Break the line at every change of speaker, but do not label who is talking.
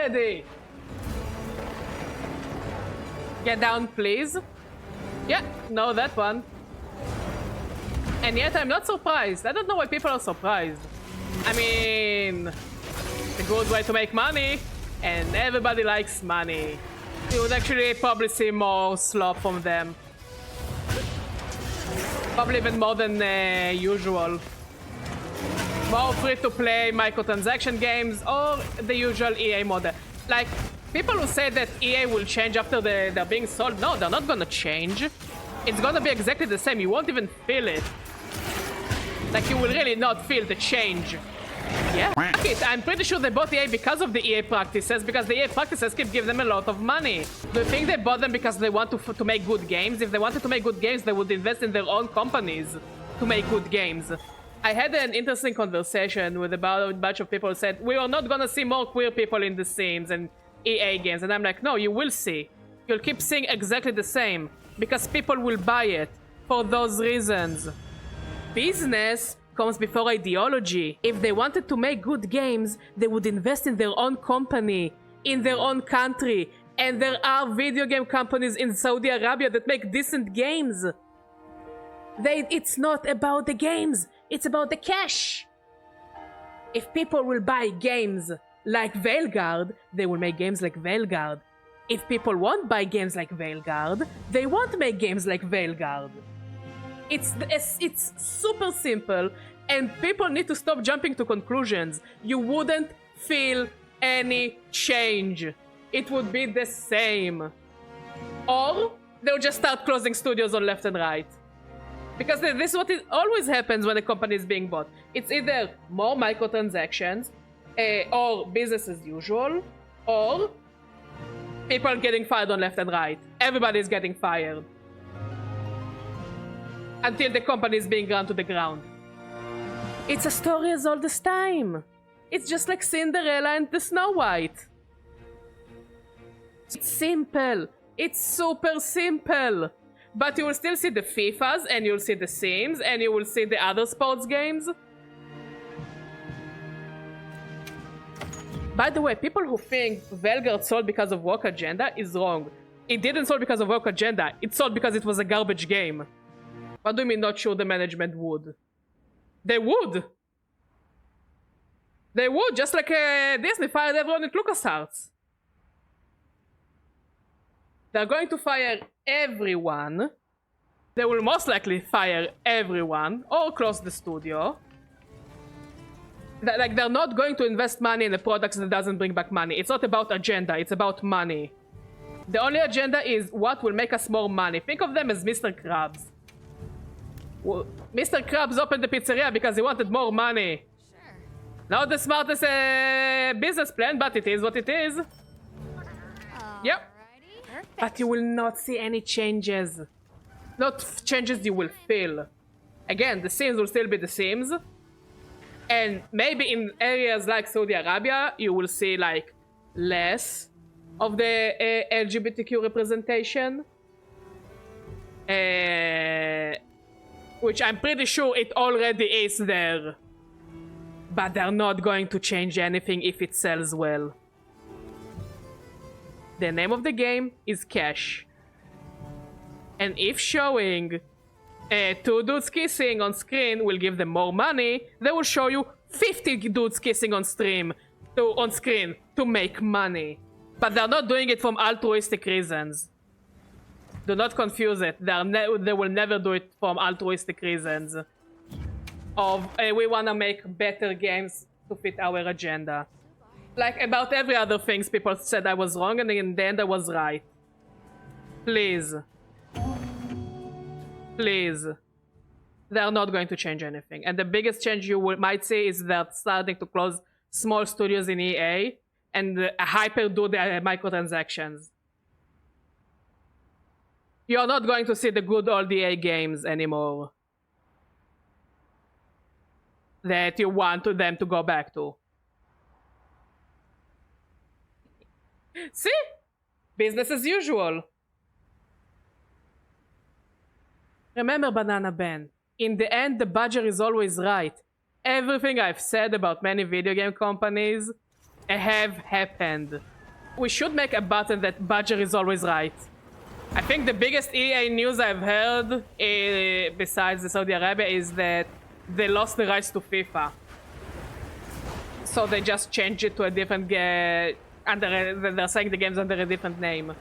already! Get down, please. Yeah, no, that one. And yet I'm not surprised. I don't know why people are surprised. I mean, it's a good way to make money, and everybody likes money. You would actually probably see more slop from them. Probably even more than usual. More free-to-play microtransaction games or the usual EA model. Like, people who say that EA will change after they're being sold, no, they're not gonna change. It's gonna be exactly the same. You won't even feel it. Like, you will really not feel the change. Yeah, fuck it. I'm pretty sure they bought EA because of the EA practices, because the EA practices keep giving them a lot of money. Do you think they bought them because they want to make good games? If they wanted to make good games, they would invest in their own companies to make good games. I had an interesting conversation with about a bunch of people who said, we are not gonna see more queer people in the Sims and EA games. And I'm like, no, you will see. You'll keep seeing exactly the same, because people will buy it for those reasons. Business comes before ideology. If they wanted to make good games, they would invest in their own company, in their own country. And there are video game companies in Saudi Arabia that make decent games. It's not about the games, it's about the cash. If people will buy games like Veilguard, they will make games like Veilguard. If people won't buy games like Veilguard, they won't make games like Veilguard. It's super simple, and people need to stop jumping to conclusions. You wouldn't feel any change. It would be the same. Or they'll just start closing studios on left and right. Because this is what always happens when a company is being bought. It's either more microtransactions, or business as usual, or people getting fired on left and right. Everybody's getting fired. Until the company is being run to the ground. It's a story as old as time. It's just like Cinderella and the Snow White. It's simple. It's super simple. But you will still see the FIFAs, and you'll see the Sims, and you will see the other sports games. By the way, people who think Veilguard sold because of woke agenda is wrong. It didn't sold because of woke agenda. It sold because it was a garbage game. What do you mean not sure the management would? They would! They would, just like Disney fired everyone at LucasArts. They're going to fire everyone. They will most likely fire everyone or close the studio. They're not going to invest money in a product that doesn't bring back money. It's not about agenda, it's about money. The only agenda is what will make us more money. Think of them as Mr. Krabs. Well, Mr. Krabs opened the pizzeria because he wanted more money. Sure. Not the smartest business plan, but it is what it is. Yep. But you will not see any changes. Not changes you will feel. Again, the Sims will still be the Sims. And maybe in areas like Saudi Arabia, you will see like less of the LGBTQ representation. Which I'm pretty sure it already is there. But they're not going to change anything if it sells well. The name of the game is cash. And if showing 2 dudes kissing on screen will give them more money, they will show you 50 dudes kissing on screen to make money. But they're not doing it from altruistic reasons. Do not confuse it. They will never do it from altruistic reasons. Of we wanna make better games to fit our agenda. Like about every other things, people said I was wrong, and in the end I was right. Please. Please. They're not going to change anything. And the biggest change you might see is they're starting to close small studios in EA and hyper do the microtransactions. You're not going to see the good old EA games anymore. That you want them to go back to. See? Business as usual. Remember, Banana Ben, in the end, the badger is always right. Everything I've said about many video game companies have happened. We should make a button that badgery is always right. I think the biggest EA news I've heard, besides the Saudi Arabia, is that they lost the rights to FIFA. So they just changed it to a different they're saying the game's under a different name.